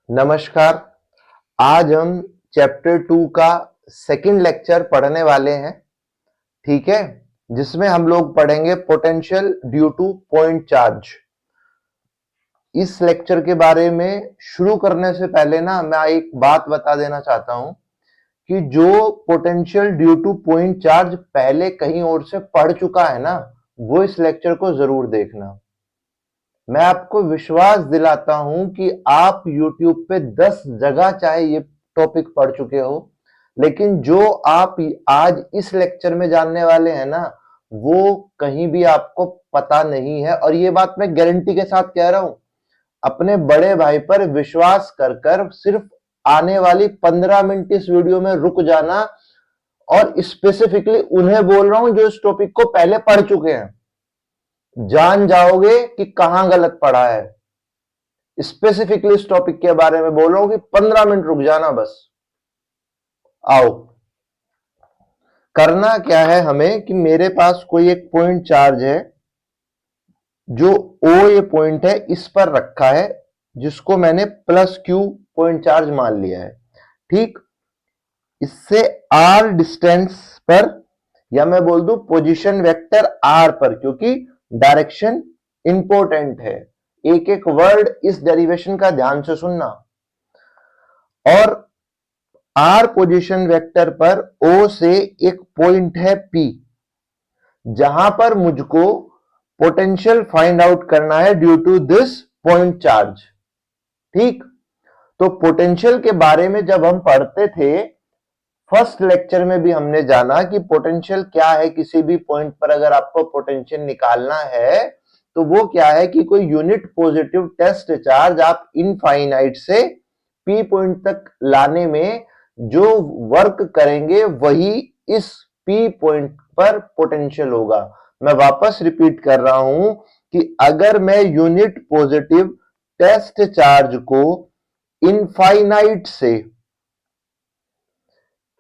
नमस्कार। आज हम चैप्टर 2 का सेकंड लेक्चर पढ़ने वाले हैं, ठीक है, जिसमें हम लोग पढ़ेंगे potential due two point charge. इस लेक्चर के बारे में शुरू करने से पहले ना मैं एक बात बता देना चाहता हूं कि जो potential due two point charge पहले कहीं और से पढ़ चुका है ना, वो इस लेक्चर को जरूर देखना। मैं आपको विश्वास दिलाता हूं कि आप YouTube पे 10 जगह चाहे ये टॉपिक पढ़ चुके हो, लेकिन जो आप आज इस लेक्चर में जानने वाले हैं ना, वो कहीं भी आपको पता नहीं है। और ये बात मैं गारंटी के साथ कह रहा हूं, अपने बड़े भाई पर विश्वास कर कर सिर्फ आने वाली 15 मिनट इस वीडियो में रुक जाना, और स्पेसिफिकली उन्हें बोल रहा हूं जो इस टॉपिक को पहले पढ़ चुके हैं। जान जाओगे कि कहां गलत पढ़ा है। स्पेसिफिकली इस टॉपिक के बारे में बोल रहा हूं कि 15 मिनट रुक जाना बस। आओ, करना क्या है हमें कि मेरे पास कोई एक पॉइंट चार्ज है, जो O ये पॉइंट है, इस पर रखा है, जिसको मैंने प्लस Q पॉइंट चार्ज मान लिया है। ठीक, इससे R डिस्टेंस पर, या मैं बोल दूं पोजीशन वेक्टर R पर, क्योंकि डायरेक्शन इंपॉर्टेंट है। एक एक वर्ड इस डेरिवेशन का ध्यान से सुनना। और R पोजीशन वेक्टर पर O से एक पॉइंट है P, जहां पर मुझको पोटेंशियल फाइंड आउट करना है due to this point charge. ठीक, तो पोटेंशियल के बारे में जब हम पढ़ते थे फर्स्ट लेक्चर में भी हमने जाना कि पोटेंशियल क्या है। किसी भी पॉइंट पर अगर आपको पोटेंशियल निकालना है तो वो क्या है कि कोई यूनिट पॉजिटिव टेस्ट चार्ज आप इनफाइनाइट से P पॉइंट तक लाने में जो वर्क करेंगे वही इस P पॉइंट पर पोटेंशियल होगा। मैं वापस रिपीट कर रहा हूं कि अगर मैं यूनिट पॉजिटिव टेस्ट चार्ज को इनफाइनाइट से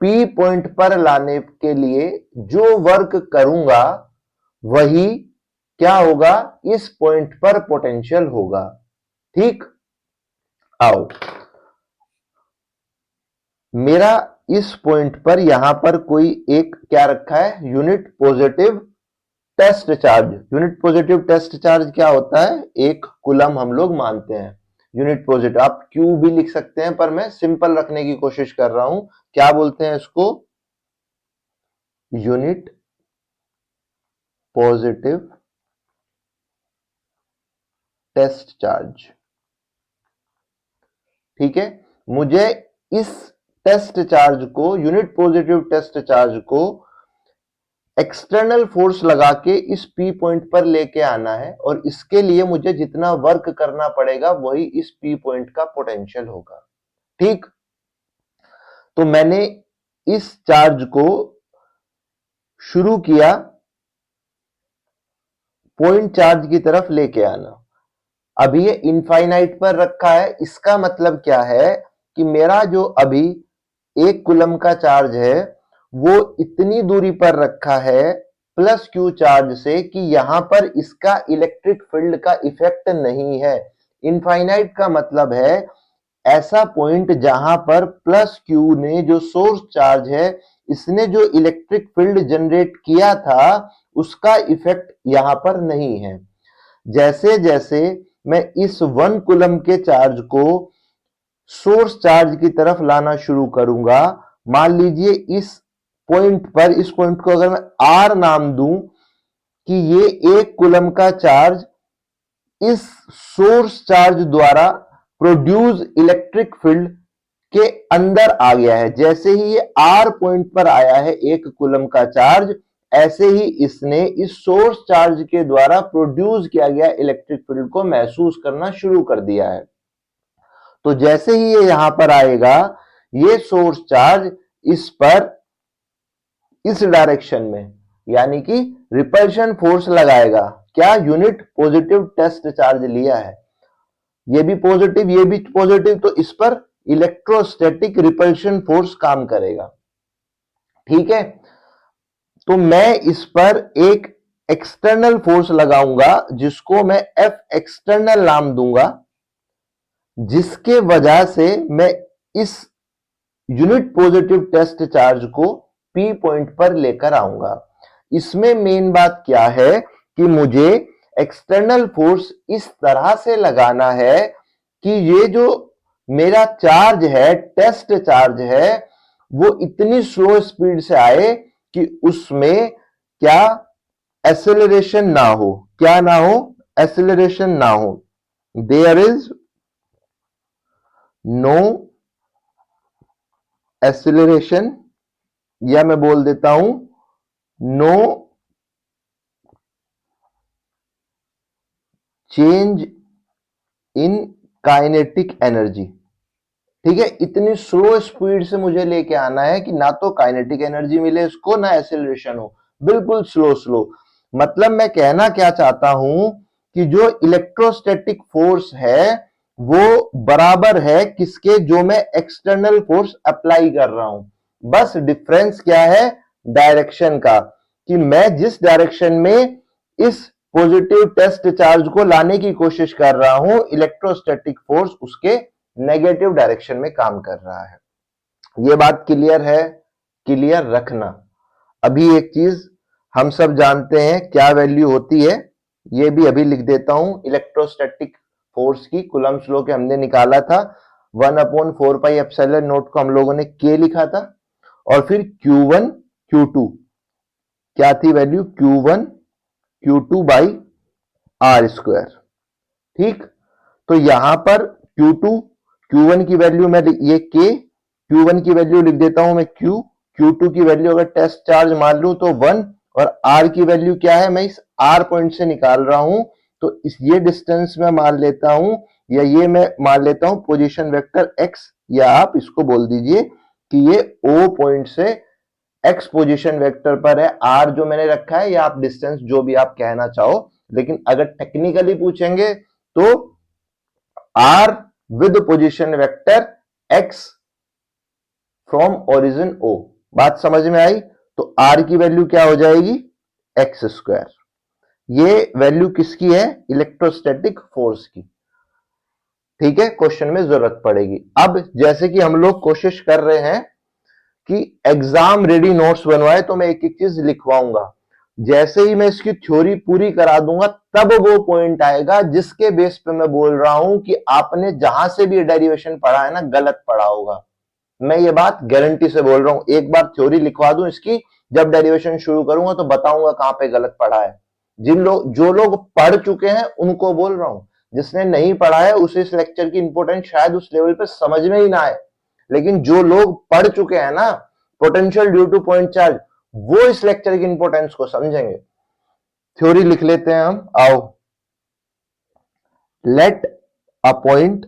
P पॉइंट पर लाने के लिए जो वर्क करूंगा वही क्या होगा, इस पॉइंट पर पोटेंशियल होगा। ठीक, आओ, मेरा इस पॉइंट पर यहां पर कोई एक क्या रखा है, unit positive test charge. Unit positive test charge क्या होता है, एक कूलम हम लोग मानते हैं। यूनिट पॉजिटिव आप क्यू भी लिख सकते हैं, पर मैं सिंपल रखने की कोशिश कर रहा हूं। क्या बोलते हैं इसको, यूनिट पॉजिटिव टेस्ट चार्ज। ठीक है, मुझे इस टेस्ट चार्ज को, यूनिट पॉजिटिव टेस्ट चार्ज को एक्सटर्नल फोर्स लगा के इस P पॉइंट पर लेके आना है, और इसके लिए मुझे जितना वर्क करना पड़ेगा वही इस P पॉइंट का पोटेंशियल होगा। ठीक, तो मैंने इस चार्ज को शुरू किया पॉइंट चार्ज की तरफ लेके आना। अभी ये इनफाइनाइट पर रखा है, इसका मतलब क्या है कि मेरा जो अभी एक कूलम का चार्ज है वो इतनी दूरी पर रखा है प्लस Q चार्ज से कि यहां पर इसका इलेक्ट्रिक फील्ड का इफेक्ट नहीं है। इनफाइनाइट का मतलब है ऐसा पॉइंट जहां पर प्लस Q ने, जो सोर्स चार्ज है, इसने जो इलेक्ट्रिक फील्ड जनरेट किया था उसका इफेक्ट यहां पर नहीं है। जैसे जैसे मैं इस 1 कूलम के चार्ज को सोर्स चार्ज की तरफ लाना शुरू करूंगा, मान लीजिए इस पॉइंट पर, इस पॉइंट को अगर मैं R नाम दूं कि ये 1 कूलम का चार्ज इस सोर्स चार्ज द्वारा प्रोड्यूस इलेक्ट्रिक फील्ड के अंदर आ गया है। जैसे ही ये R पॉइंट पर आया है 1 कूलम का चार्ज, ऐसे ही इसने इस सोर्स चार्ज के द्वारा प्रोड्यूस किया गया इलेक्ट्रिक फील्ड को महसूस करना शुरू कर दिया है। तो जैसे ही ये यहां पर आएगा, ये सोर्स चार्ज इस पर, इस डायरेक्शन में, यानी कि रिपल्शन फोर्स लगाएगा। क्या, यूनिट पॉजिटिव टेस्ट चार्ज लिया है, ये भी पॉजिटिव ये भी पॉजिटिव, तो इस पर इलेक्ट्रोस्टैटिक रिपल्शन फोर्स काम करेगा। ठीक है, तो मैं इस पर एक एक्सटर्नल फोर्स लगाऊंगा जिसको मैं F एक्सटर्नल नाम दूंगा। जिसके वजह से मैं इस यूनिट पॉजिटिव टेस्ट चार्ज को पी पॉइंट पर लेकर आऊंगा। इसमें मेन बात क्या है कि मुझे एक्सटर्नल फोर्स इस तरह से लगाना है कि ये जो मेरा चार्ज है, टेस्ट चार्ज है, वो इतनी स्लो स्पीड से आए कि उसमें क्या एक्सेलरेशन ना हो। क्या ना हो? एक्सेलरेशन ना हो। देयर इज नो एक्सेलरेशन, या मैं बोल देता हूं no change in kinetic energy. ठीक है, इतनी स्लो स्पीड से मुझे लेके आना है कि ना तो काइनेटिक एनर्जी मिले इसको, ना एक्सेलरेशन हो, बिल्कुल स्लो स्लो। मतलब मैं कहना क्या चाहता हूं कि जो इलेक्ट्रोस्टैटिक फोर्स है वो बराबर है किसके, जो मैं एक्सटर्नल फोर्स अप्लाई कर रहा हूं। बस डिफरेंस क्या है? डायरेक्शन का, कि मैं जिस डायरेक्शन में इस पॉजिटिव टेस्ट चार्ज को लाने की कोशिश कर रहा हूं, इलेक्ट्रोस्टैटिक फोर्स उसके नेगेटिव डायरेक्शन में काम कर रहा है। यह बात क्लियर है? क्लियर रखना। अभी एक चीज हम सब जानते हैं क्या वैल्यू होती है, यह भी अभी लिख देता हूं। इलेक्ट्रोस्टैटिक फोर्स की कूलम्ब्स लॉ के हमने निकाला था, 1/4πε0 को हम लोगों ने के लिखा था, और फिर Q1 Q2 क्या थी value? Q1 Q2 by are square. ठीक, तो यहां पर Q2 Q1 की वैल्यू मैं ये K, Q1 की वैल्यू लिख देता हूं मैं Q, Q2 की वैल्यू अगर टेस्ट चार्ज मान लूं तो 1, और R की वैल्यू क्या है मैं इस R पॉइंट से निकाल रहा हूं, तो इस ये डिस्टेंस में मान लेता हूं, या ये मैं मान लेता हूं पोजीशन वेक्टर X, या आप इसको बोल दीजिए कि ये O पॉइंट से X पोजीशन वेक्टर पर है, R जो मैंने रखा है, या आप डिस्टेंस जो भी आप कहना चाहो। लेकिन अगर टेक्निकली पूछेंगे तो R with position vector X from origin O। बात समझ में आई? तो R की वैल्यू क्या हो जाएगी? X square. ये वैल्यू किसकी है? इलेक्ट्रोस्टैटिक फोर्स की। ठीक है, क्वेश्चन में जरूरत पड़ेगी। अब जैसे कि हम लोग कोशिश कर रहे हैं कि एग्जाम रेडी नोट्स बनवाए, तो मैं एक एक चीज लिखवाऊंगा। जैसे ही मैं इसकी थ्योरी पूरी करा दूंगा तब वो पॉइंट आएगा जिसके बेस पे मैं बोल रहा हूं कि आपने जहां से भी डेरिवेशन पढ़ा है ना, गलत पढ़ा होगा। मैं ये बात गारंटी से बोल रहा हूं। एक बार थ्योरी लिखवा दूं इसकी, जब डेरिवेशन शुरू करूंगा तो बताऊंगा कहां पे गलत पढ़ा है। जो लोग पढ़ चुके हैं उनको बोल रहा हूं, जिसने नहीं पढ़ा है उसे इस लेक्चर की इंपोर्टेंस शायद उस लेवल पे समझ में ही ना आए। लेकिन जो लोग पढ़ चुके हैं ना, potential due two point charge, वो इस लेक्चर की इंपोर्टेंस को समझेंगे। थ्योरी लिख लेते हैं हम, आओ। Let a point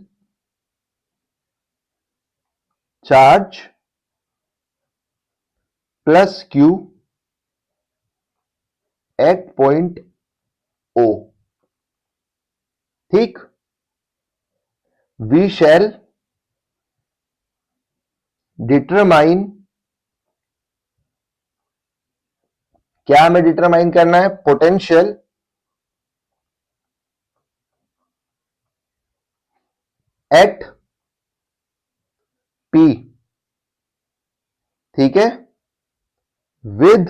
charge plus q at point O. ठीक, वी शैल डिटरमाइन, क्या हमें डिटरमाइन करना है? Potential at P. ठीक है, with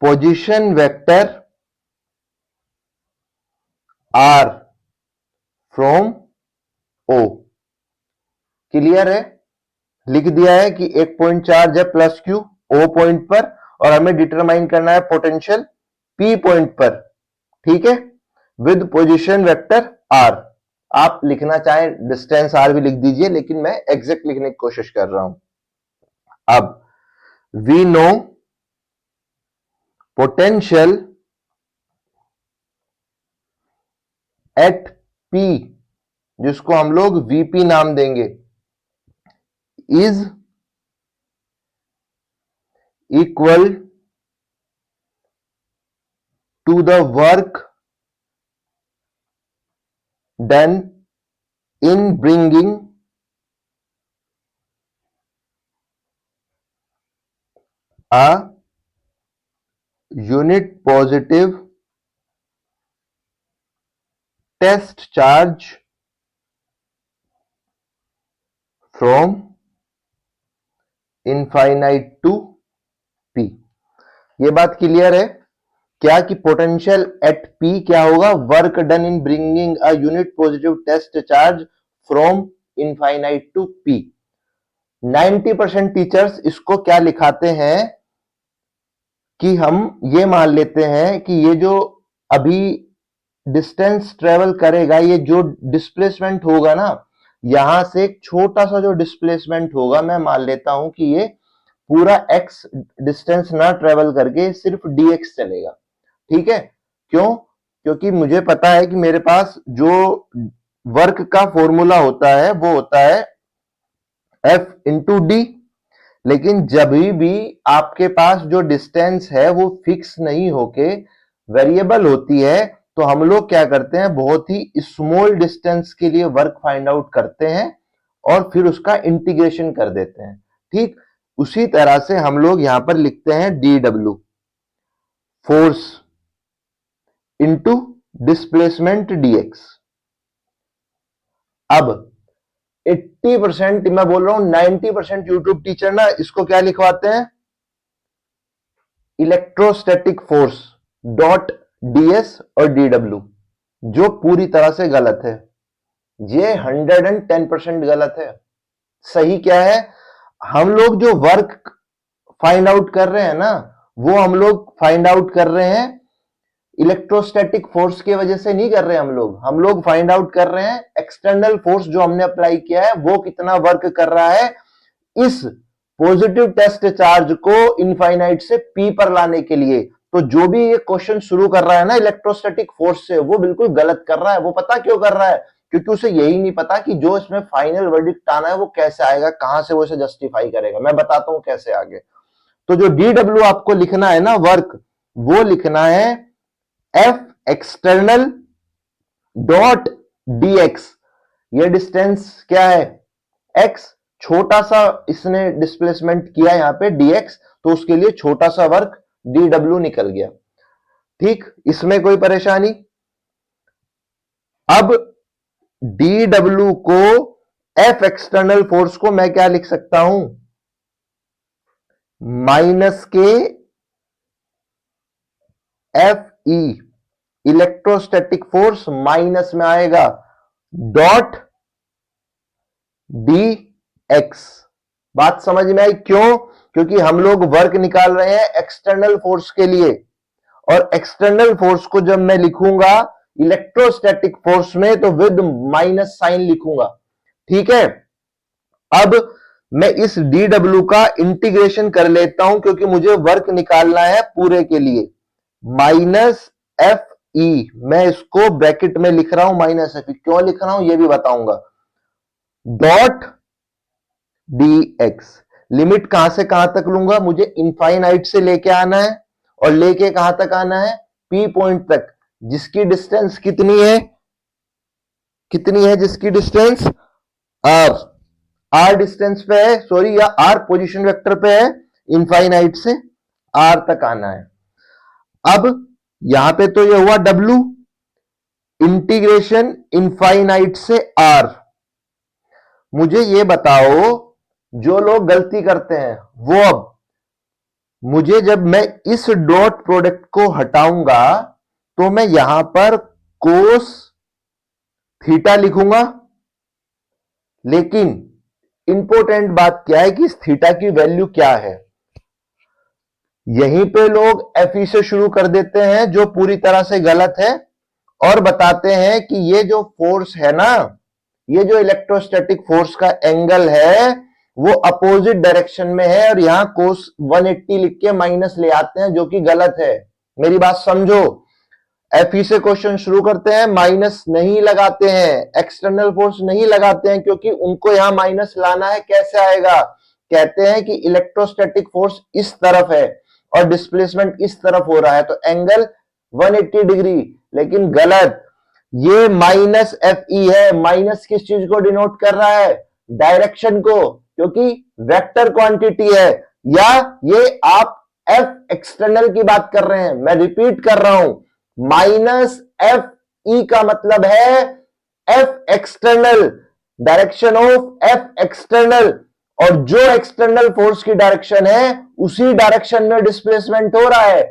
position vector R from O. Clear है? लिख दिया है कि एक पॉइंट चार्ज है प्लस क्यू ओ पॉइंट पर, और हमें डिटरमाइन करना है पोटेंशियल पी पॉइंट पर। ठीक है, विद पोजीशन वेक्टर आर। आप लिखना चाहें डिस्टेंस आर भी लिख दीजिए, लेकिन मैं एग्जैक्ट लिखने की कोशिश कर रहा हूं। अब we know potential at P, जिसको हम लोग वीपी नाम देंगे, is equal to the work done in bringing a unit positive test charge from infinite to P. ये बात क्लियर है क्या कि पोटेंशियल एट पी क्या होगा, work done in bringing a unit positive test charge from infinite to P. 90% teachers इसको क्या लिखाते हैं कि हम ये मान लेते हैं कि ये जो अभी डिस्टेंस ट्रेवल करेगा, ये जो डिस्प्लेसमेंट होगा ना, यहां से एक छोटा सा जो डिस्प्लेसमेंट होगा, मैं मान लेता हूं कि ये पूरा x डिस्टेंस ना ट्रेवल करके सिर्फ dx चलेगा। ठीक है, क्यों? क्योंकि मुझे पता है कि मेरे पास जो वर्क का फॉर्मूला होता है वो होता है F इंटू डी। लेकिन जब भी आपके पास जो डिस्टेंस है वो फिक्स नहीं होके वेरिएबल होती है, तो हम लोग क्या करते हैं, बहुत ही स्मॉल डिस्टेंस के लिए वर्क फाइंड आउट करते हैं और फिर उसका इंटीग्रेशन कर देते हैं। ठीक उसी तरह से हम लोग यहां पर लिखते हैं dw, force into displacement dx। अब 80%, मैं बोल रहा हूं 90% यूट्यूब टीचर ना इसको क्या लिखवाते हैं, इलेक्ट्रोस्टैटिक फोर्स डॉट ds और dw, जो पूरी तरह से गलत है। ये 110% गलत है। सही क्या है, हम लोग जो वर्क फाइंड आउट कर रहे हैं ना, वो हम लोग फाइंड आउट कर रहे हैं इलेक्ट्रोस्टैटिक फोर्स की वजह से नहीं कर रहे हैं। हम लोग फाइंड आउट कर रहे हैं एक्सटर्नल फोर्स जो हमने अप्लाई किया है वो कितना वर्क कर रहा है इस पॉजिटिव टेस्ट चार्ज को इनफाइनाइट से पी पर लाने के लिए। तो जो भी ये क्वेश्चन शुरू कर रहा है ना इलेक्ट्रोस्टैटिक फोर्स से, वो बिल्कुल गलत कर रहा है। वो पता क्यों कर रहा है, क्योंकि उसे यही नहीं पता कि जो इसमें फाइनल वर्डिक्ट आना है वो कैसे आएगा, कहां से वो इसे जस्टिफाई करेगा। मैं बताता हूं कैसे आगे। तो जो डीडब्ल्यू आपको लिखना है ना वर्क, वो लिखना है एफ एक्सटर्नल डॉट dx। ये डिस्टेंस क्या है, x, छोटा सा इसने डिस्प्लेसमेंट किया यहां पे dx, तो उसके लिए छोटा सा वर्क dw निकल गया। ठीक, इसमें कोई परेशानी? अब dw को F एक्सटर्नल फोर्स को मैं क्या लिख सकता हूं, माइनस के F E, electrostatic force minus में आएगा डॉट डी एक्स। बात समझ में आई? क्यों? क्योंकि हम लोग वर्क निकाल रहे हैं एक्सटर्नल फोर्स के लिए, और एक्सटर्नल फोर्स को जब मैं लिखूंगा इलेक्ट्रोस्टैटिक फोर्स में तो विद माइनस साइन लिखूंगा। ठीक है, अब मैं इस dw का इंटीग्रेशन कर लेता हूं क्योंकि मुझे वर्क निकालना है पूरे के लिए। माइनस एफ ई, मैं इसको ब्रैकेट में लिख रहा हूं माइनस एफ ई, क्यों लिख रहा हूं ये भी बताऊंगा, डॉट dx। लिमिट कहां से कहां तक लूंगा, मुझे इनफाइनाइट से लेके आना है, और लेके कहां तक आना है, p पॉइंट तक, जिसकी डिस्टेंस कितनी है, जिसकी डिस्टेंस r डिस्टेंस पे है, सॉरी, या r पोजीशन वेक्टर पे है, इनफाइनाइट से r तक आना है। अब यहां पे तो ये हुआ w, इंटीग्रेशन इनफाइनाइट से r। मुझे ये बताओ, जो लोग गलती करते हैं वो, अब मुझे जब मैं इस डॉट प्रोडक्ट को हटाऊंगा तो मैं यहां पर कोस थीटा लिखूंगा, लेकिन इंपॉर्टेंट बात क्या है कि इस थीटा की वैल्यू क्या है। यहीं पे लोग Fe से शुरू कर देते हैं जो पूरी तरह से गलत है, और बताते हैं कि ये जो फोर्स है ना, ये जो इलेक्ट्रोस्टैटिक फोर्स का एंगल है वो अपोजिट डायरेक्शन में है, और यहां कोस 180 लिख के माइनस ले आते हैं, जो कि गलत है। मेरी बात समझो, Fe से क्वेश्चन शुरू करते हैं, माइनस नहीं लगाते हैं, एक्सटर्नल फोर्स नहीं लगाते हैं, क्योंकि उनको यहां माइनस लाना है। कैसे आएगा, कहते हैं कि इलेक्ट्रोस्टैटिक फोर्स इस तरफ है और डिस्प्लेसमेंट इस तरफ हो रहा है, तो एंगल 180 डिग्री, लेकिन गलत। ये माइनस एफ ई है। माइनस किस चीज को डिनोट कर रहा है, डायरेक्शन को, क्योंकि वेक्टर क्वांटिटी है। या ये आप एफ एक्सटर्नल की बात कर रहे हैं, मैं रिपीट कर रहा हूं, माइनस एफ ई का मतलब है F external, direction of F external, और जो एक्सटर्नल फोर्स की डायरेक्शन है उसी डायरेक्शन में डिस्प्लेसमेंट हो रहा है।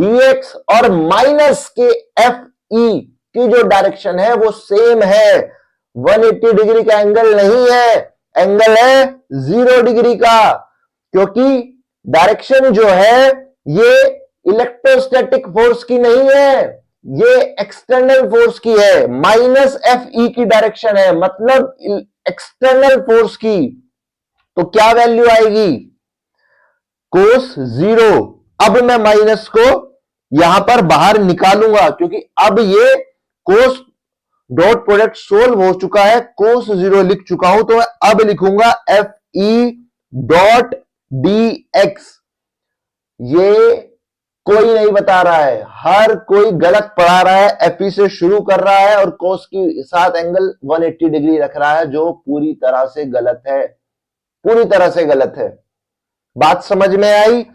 dx और माइनस के एफ ई की जो डायरेक्शन है वो सेम है, 180 डिग्री का एंगल नहीं है, एंगल है 0 डिग्री का, क्योंकि डायरेक्शन जो है ये इलेक्ट्रोस्टैटिक फोर्स की नहीं है, ये एक्सटर्नल फोर्स की है, माइनस एफ ई की डायरेक्शन है, मतलब एक्सटर्नल फोर्स की। तो क्या वैल्यू आएगी, कोस 0। अब मैं माइनस को यहां पर बाहर निकालूंगा, क्योंकि अब ये कोस डॉट प्रोडक्ट सोल्व हो चुका है, कोस 0 लिख चुका हूं, तो मैं अब लिखूंगा F E dot D x. ये कोई नहीं बता रहा है, हर कोई गलत पढ़ा रहा है, एफई से शुरू कर रहा है और कोस की साथ एंगल 180 डिग्री रख रहा है, जो पूरी तरह से गलत है, पूरी तरह से गलत है। बात समझ में आई?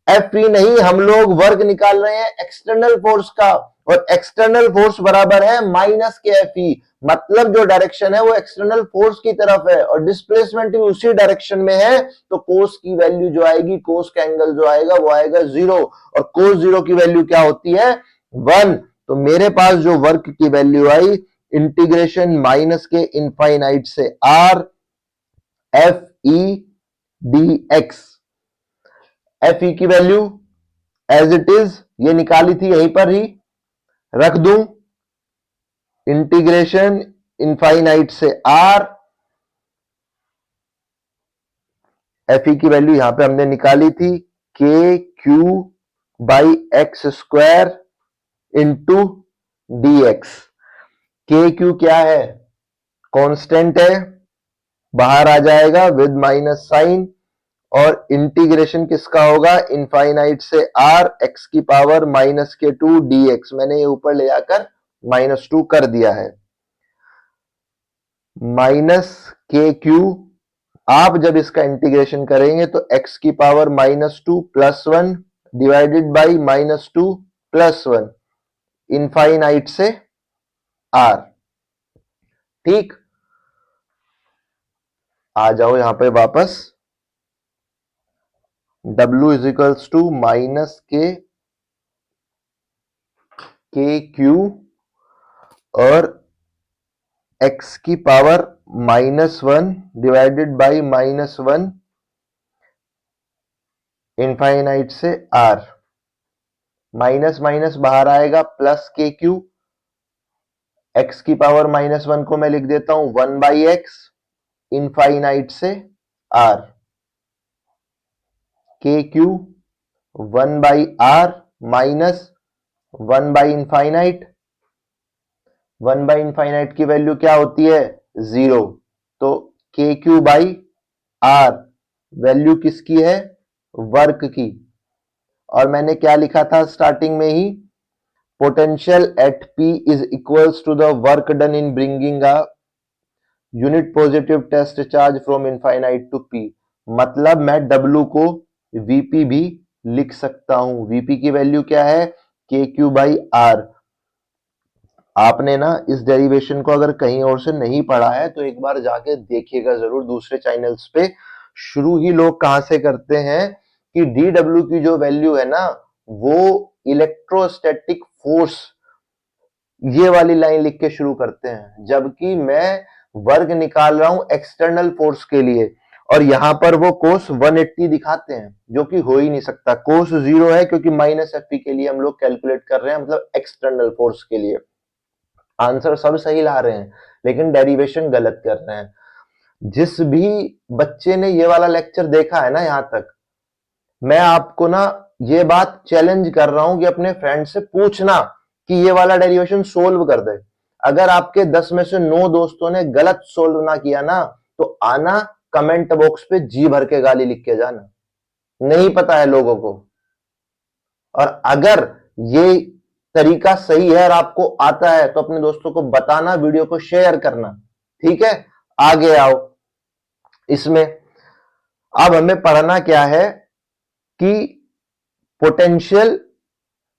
एफई नहीं, हम लोग वर्क निकाल रहे हैं एक्सटर्नल फोर्स का, और एक्सटर्नल फोर्स बराबर है माइनस के एफई, मतलब जो डायरेक्शन है वो एक्सटर्नल फोर्स की तरफ है और डिस्प्लेसमेंट भी उसी डायरेक्शन में है, तो कोस की वैल्यू जो आएगी, कोस का एंगल जो आएगा वो आएगा 0, और कोस 0 की वैल्यू क्या होती है, 1। तो मेरे पास जो वर्क की वैल्यू आई, इंटीग्रेशन माइनस के इनफाइनाइट से R F E D x, F E की वैल्यू एज इट इज ये निकाली थी, यहीं पर ही रख दूं, इंटीग्रेशन इनफाइनाइट से आर, एफ ई की वैल्यू यहां पे हमने निकाली थी, के Q by x square into D x. के क्यू क्या है, कांस्टेंट है, बाहर आ जाएगा विद माइनस साइन, और इंटीग्रेशन किसका होगा, इनफाइनाइट से आर एक्स की पावर माइनस के 2 डी एक्स, मैंने ये ऊपर ले जाकर -2 कर दिया है, माइनस के क्यू। आप जब इसका इंटीग्रेशन करेंगे तो x की पावर -2 + 1 डिवाइडेड बाई -2 + 1, इनफाइनाइट से r। ठीक, आ जाओ यहां पे वापस, w is equals to minus k q और x की पावर -1 डिवाइडेड बाई -1 इनफाइनाइट से r, माइनस माइनस बाहर आएगा, प्लस के क्यू, x की पावर -1 को मैं लिख देता हूं 1/x इनफाइनाइट से r, के क्यू 1/r माइनस 1/इनफाइनाइट, 1/इनफाइनाइट की वैल्यू क्या होती है, 0, तो के क्यू बाई आर वैल्यू किसकी है, वर्क की। और मैंने क्या लिखा था स्टार्टिंग में ही, potential at P is equals to the work done in bringing a unit positive test charge from infinite to P, मतलब मैं W को Vp भी लिख सकता हूं। Vp की वैल्यू क्या है, के क्यू बाई आर। आपने ना इस डेरिवेशन को अगर कहीं और से नहीं पढ़ा है तो एक बार जाके देखिएगा जरूर, दूसरे चैनल्स पे। शुरू ही लोग कहां से करते हैं कि dw की जो वैल्यू है ना, वो इलेक्ट्रोस्टैटिक फोर्स, ये वाली लाइन लिख के शुरू करते हैं, जबकि मैं वर्ग निकाल रहा हूं एक्सटर्नल फोर्स के लिए, और यहां पर वो कोस 180 दिखाते हैं, जो कि हो ही नहीं सकता। कोस 0 है क्योंकि माइनस एफ के लिए हम लोग कैलकुलेट कर रहे हैं, मतलब एक्सटर्नल फोर्स के लिए। आंसर सब सही ला रहे हैं लेकिन डेरिवेशन गलत कर रहे हैं। जिस भी बच्चे ने ये वाला लेक्चर देखा है ना यहां तक, मैं आपको ना ये बात चैलेंज कर रहा हूं कि अपने फ्रेंड से पूछना कि ये वाला डेरिवेशन सोल्व कर दे। अगर आपके 10 में से 9 दोस्तों ने गलत सोल्व ना किया ना, तो आना कमेंट बॉक्स पे जी भर के गाली लिख के जाना, नहीं पता है लोगों को। और अगर ये तरीका सही है और आपको आता है तो अपने दोस्तों को बताना, वीडियो को शेयर करना, ठीक है। आगे आओ, इसमें अब हमें पढ़ना क्या है कि पोटेंशियल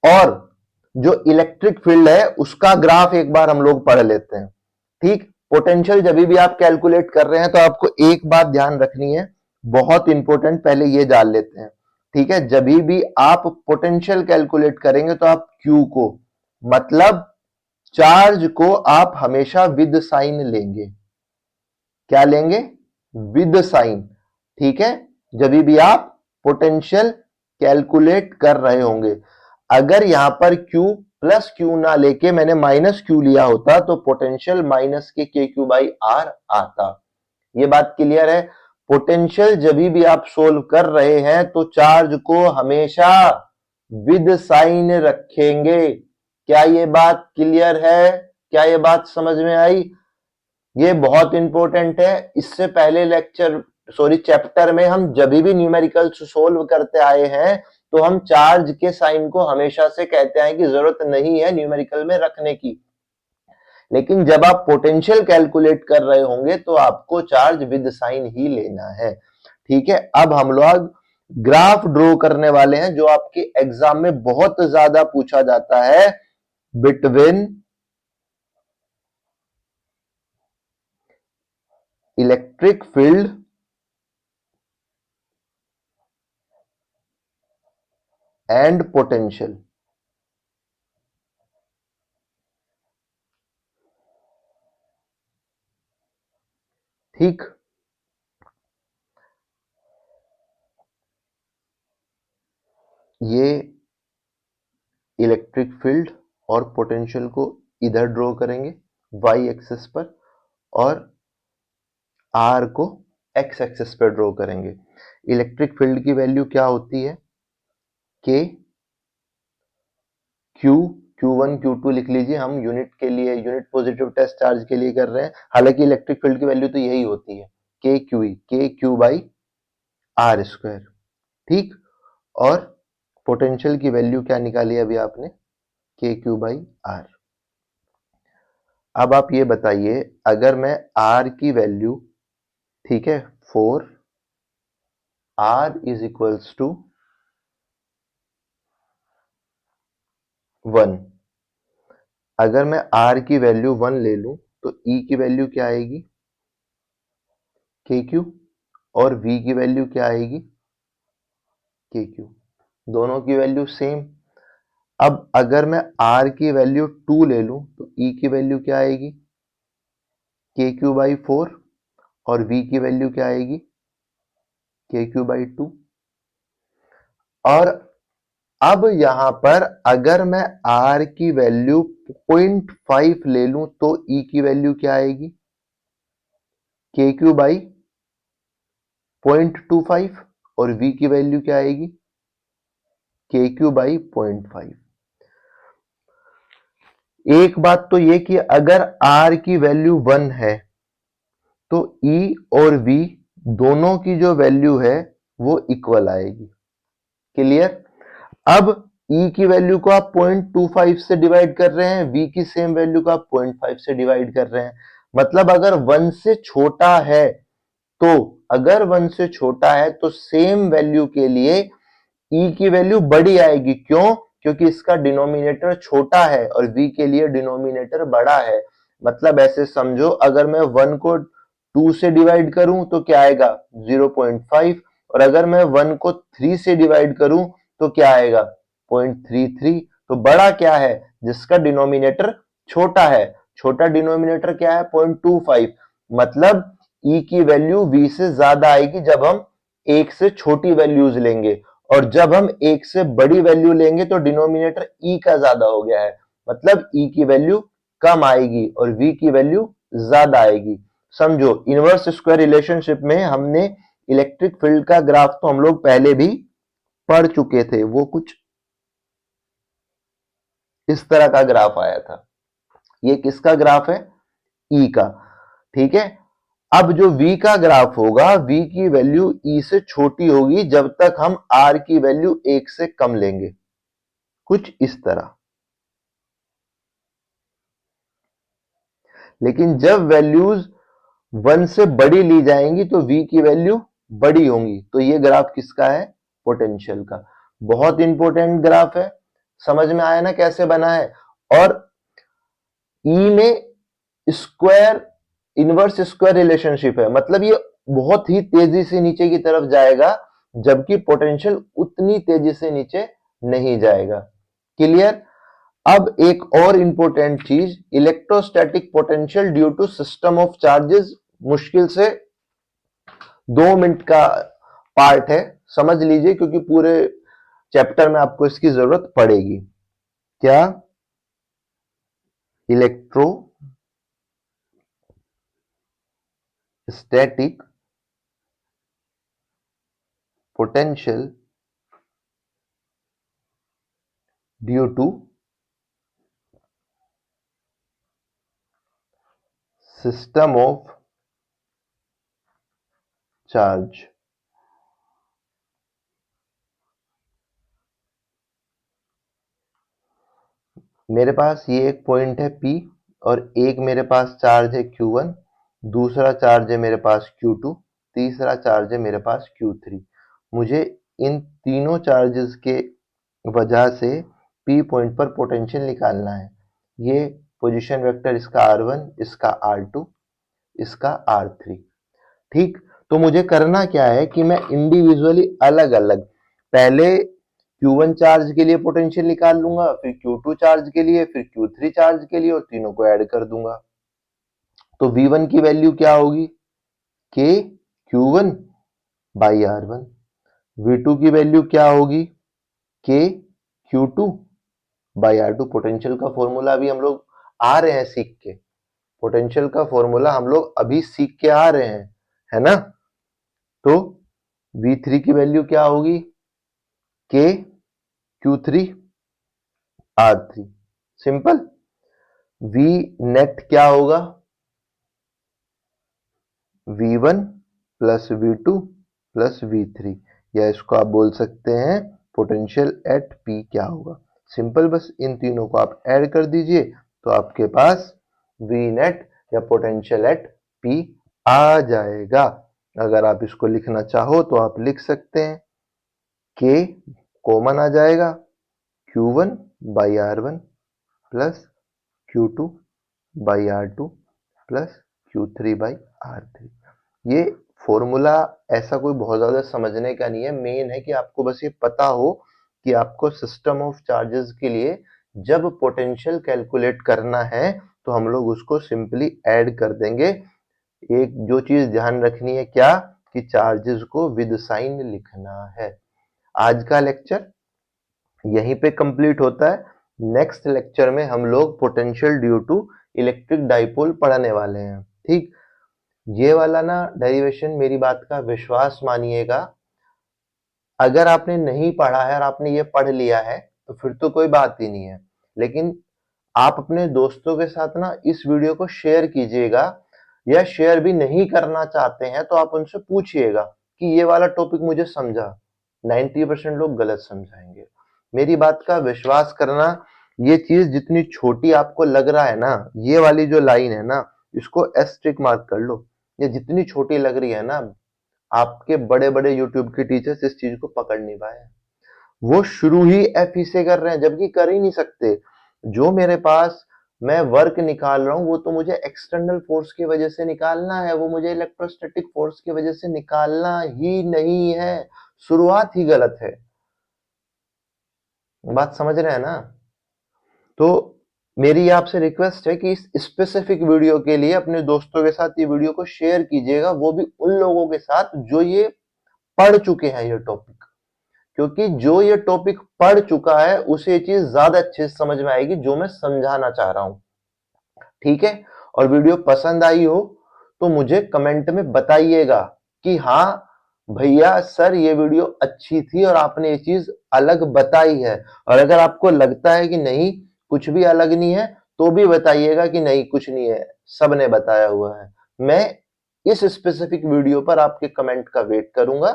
और जो इलेक्ट्रिक फील्ड है उसका ग्राफ एक बार हम लोग पढ़ लेते हैं। ठीक, पोटेंशियल जब भी आप कैलकुलेट कर रहे हैं तो आपको एक बात ध्यान रखनी है, बहुत इंपॉर्टेंट, पहले ये जान लेते हैं। ठीक है, जब भी आप पोटेंशियल कैलकुलेट करेंगे तो आप Q को, मतलब चार्ज को, आप हमेशा विद साइन लेंगे। क्या लेंगे? With sign. ठीक है, जब भी आप पोटेंशियल कैलकुलेट कर रहे होंगे, अगर यहां पर Q प्लस Q ना लेके मैंने माइनस Q लिया होता तो पोटेंशियल माइनस के KQ बाई R आता। ये बात क्लियर है? पोटेंशियल जब भी आप सोल्व कर रहे हैं तो चार्ज को हमेशा विद साइन रखेंगे। क्या ये बात क्लियर है? क्या ये बात समझ में आई? ये बहुत इंपॉर्टेंट है। इससे पहले चैप्टर में हम जब भी न्यूमेरिकल्स सोल्व करते आए हैं तो हम चार्ज के साइन को हमेशा से कहते हैं कि जरूरत नहीं है न्यूमेरिकल में रखने की, लेकिन जब आप पोटेंशियल कैलकुलेट कर रहे होंगे तो आपको चार्ज विद साइन ही लेना है। ठीक है, अब हम लोग ग्राफ ड्रॉ करने वाले हैं जो आपके एग्जाम में बहुत ज्यादा पूछा जाता है, between electric field and potential. ठीक, ये इलेक्ट्रिक फील्ड और पोटेंशियल को इधर ड्रॉ करेंगे वाई एक्सिस पर, और आर को एक्स एक्सिस पर ड्रॉ करेंगे। इलेक्ट्रिक फील्ड की वैल्यू क्या होती है? के क्यू, Q1 Q2 लिख लीजिए, हम यूनिट के लिए, यूनिट पॉजिटिव टेस्ट चार्ज के लिए कर रहे हैं, हालांकि इलेक्ट्रिक फील्ड की वैल्यू तो यही होती है, के क्यू बाई आर स्क्वायर। ठीक, और पोटेंशियल की वैल्यू क्या निकाली अभी आपने? के क्यू बाई आर। अब आप ये बताइए, अगर मैं आर की वैल्यू, ठीक है, 4 आर इज इक्वल्स टू 1, अगर मैं आर की वैल्यू 1 ले लूं तो ई की वैल्यू क्या आएगी? के क्यू, और वी की वैल्यू क्या आएगी? के क्यू। दोनों की वैल्यू सेम। अब अगर मैं आर की वैल्यू 2 ले लूं तो ई की वैल्यू क्या आएगी? के क्यू बाई 4, और वी की वैल्यू क्या आएगी? के क्यू बाई 2। और अब यहां पर अगर मैं आर की वैल्यू 0.5 ले लूं तो ई की वैल्यू क्या आएगी? के क्यू बाई 0.25, और वी की वैल्यू क्या आएगी? के क्यू बाई 0.5। एक बात तो ये कि अगर आर की वैल्यू 1 है तो ई और वी दोनों की जो वैल्यू है वो इक्वल आएगी। क्लियर? अब ई की वैल्यू को आप 0.25 से डिवाइड कर रहे हैं, वी की सेम वैल्यू को आप 0.5 से डिवाइड कर रहे हैं, मतलब अगर 1 से छोटा है तो, अगर 1 से छोटा है तो सेम वैल्यू के लिए ई की वैल्यू बड़ी आएगी। क्यों? क्योंकि इसका डिनोमिनेटर छोटा है और v के लिए डिनोमिनेटर बड़ा है। मतलब ऐसे समझो, अगर मैं 1 को 2 से डिवाइड करूं तो क्या आएगा? 0.5, और अगर मैं 1 को 3 से डिवाइड करूं तो क्या आएगा? 0.33। तो बड़ा क्या है? जिसका डिनोमिनेटर छोटा है। छोटा डिनोमिनेटर क्या है? 0.25। मतलब e की वैल्यू v से ज्यादा आएगी जब हम एक से छोटी वैल्यूज लेंगे, और जब हम एक से बड़ी वैल्यू लेंगे तो डिनोमिनेटर ई का ज्यादा हो गया है, मतलब ई की वैल्यू कम आएगी और वी की वैल्यू ज्यादा आएगी। समझो, इनवर्स स्क्वायर रिलेशनशिप में हमने इलेक्ट्रिक फील्ड का ग्राफ तो हम लोग पहले भी पढ़ चुके थे, वो कुछ इस तरह का ग्राफ आया था। ये किसका ग्राफ है? ई का। ठीक है, अब जो v का ग्राफ होगा, v की वैल्यू e से छोटी होगी जब तक हम r की वैल्यू 1 से कम लेंगे, कुछ इस तरह। लेकिन जब वैल्यूज 1 से बड़ी ली जाएंगी तो v की वैल्यू बड़ी होंगी। तो ये ग्राफ किसका है? पोटेंशियल का। बहुत इंपॉर्टेंट ग्राफ है, समझ में आया ना कैसे बना है। और ई में स्क्वायर इनवर्स स्क्वायर रिलेशनशिप है, मतलब ये बहुत ही तेजी से नीचे की तरफ जाएगा, जबकि पोटेंशियल उतनी तेजी से नीचे नहीं जाएगा। क्लियर। अब एक और इंपॉर्टेंट चीज, electrostatic potential due to system of charges, मुश्किल से 2 मिनट का पार्ट है, समझ लीजिए, क्योंकि पूरे चैप्टर में आपको इसकी जरूरत पड़ेगी। क्या? Electrostatic potential due to system of charge. मेरे पास ये एक पॉइंट है P, और एक मेरे पास चार्ज है Q1, दूसरा चार्ज है मेरे पास Q2, तीसरा चार्ज है मेरे पास Q3। मुझे इन तीनों चार्जेस के वजह से P पॉइंट पर पोटेंशियल निकालना है। ये पोजीशन वेक्टर इसका R1, इसका R2, इसका R3। ठीक, तो मुझे करना क्या है कि मैं इंडिविजुअली अलग अलग पहले Q1 चार्ज के लिए पोटेंशियल निकाल लूंगा, फिर Q2 चार्ज के लिए, फिर Q3 चार्ज के लिए, और तीनों को ऐड कर दूंगा। तो V1 की वैल्यू क्या होगी? K Q1 by R1। V2 की वैल्यू क्या होगी? K Q2 by R2। Potential का फॉर्मूला अभी हम लोग आ रहे हैं सीख के, पोटेंशियल का फॉर्मूला हम लोग अभी सीख के आ रहे हैं, है ना। तो V3 की वैल्यू क्या होगी? K Q3 R3। Simple. V net क्या होगा? V1 plus V2 plus V3, या इसको आप बोल सकते हैं पोटेंशियल एट P क्या होगा। सिंपल, बस इन तीनों को आप ऐड कर दीजिए तो आपके पास V नेट या पोटेंशियल एट P आ जाएगा। अगर आप इसको लिखना चाहो तो आप लिख सकते हैं, K कॉमन आ जाएगा, Q1 by R1 plus Q2 by R2 plus Q3 by R3। ये फॉर्मूला ऐसा कोई बहुत ज्यादा समझने का नहीं है, मेन है कि आपको बस ये पता हो कि आपको सिस्टम ऑफ चार्जेस के लिए जब पोटेंशियल कैलकुलेट करना है तो हम लोग उसको सिंपली ऐड कर देंगे। एक जो चीज ध्यान रखनी है, क्या कि चार्जेस को विद साइन लिखना है। आज का लेक्चर यहीं पे कंप्लीट होता है। नेक्स्ट लेक्चर में हम लोग potential due to electric dipole पढ़ने वाले हैं। ठीक, ये वाला ना डेरिवेशन, मेरी बात का विश्वास मानिएगा, अगर आपने नहीं पढ़ा है और आपने ये पढ़ लिया है तो फिर तो कोई बात ही नहीं है, लेकिन आप अपने दोस्तों के साथ ना इस वीडियो को शेयर कीजिएगा, या शेयर भी नहीं करना चाहते हैं तो आप उनसे पूछिएगा कि ये वाला टॉपिक मुझे समझा। 90% लोग गलत समझाएंगे, मेरी बात का विश्वास करना। ये चीज जितनी छोटी आपको लग रहा है ना, ये वाली जो लाइन है ना, इसको एस्ट्रिक मार्क कर लो। ये जितनी छोटी लग रही है ना, आपके बड़े बड़े यूट्यूब के टीचर्स इस चीज को पकड़ नहीं पाए, वो शुरू ही एफई से कर रहे हैं, जबकि कर ही नहीं सकते। जो मेरे पास मैं वर्क निकाल रहा हूं वो तो मुझे एक्सटर्नल फोर्स की वजह से निकालना है, वो मुझे इलेक्ट्रोस्टैटिक फोर्स की वजह से निकालना ही नहीं है। शुरुआत ही गलत है, बात समझ रहे हैं ना। तो मेरी आपसे रिक्वेस्ट है कि इस स्पेसिफिक वीडियो के लिए अपने दोस्तों के साथ ये वीडियो को शेयर कीजिएगा, वो भी उन लोगों के साथ जो ये पढ़ चुके हैं ये टॉपिक, क्योंकि जो ये टॉपिक पढ़ चुका है उसे ये चीज ज्यादा अच्छे से समझ में आएगी जो मैं समझाना चाह रहा हूं। ठीक है, और वीडियो पसंद आई हो तो मुझे कमेंट में बताइएगा कि हाँ भैया सर ये वीडियो अच्छी थी और आपने ये चीज अलग बताई है, और अगर आपको लगता है कि नहीं कुछ भी अलग नहीं है तो भी बताइएगा कि नहीं कुछ नहीं है, सबने बताया हुआ है। मैं इस स्पेसिफिक वीडियो पर आपके कमेंट का वेट करूंगा,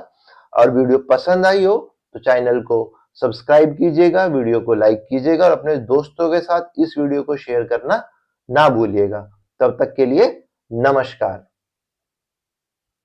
और वीडियो पसंद आई हो तो चैनल को सब्सक्राइब कीजिएगा, वीडियो को लाइक कीजिएगा, और अपने दोस्तों के साथ इस वीडियो को शेयर करना ना भूलिएगा। तब तक के लिए नमस्कार।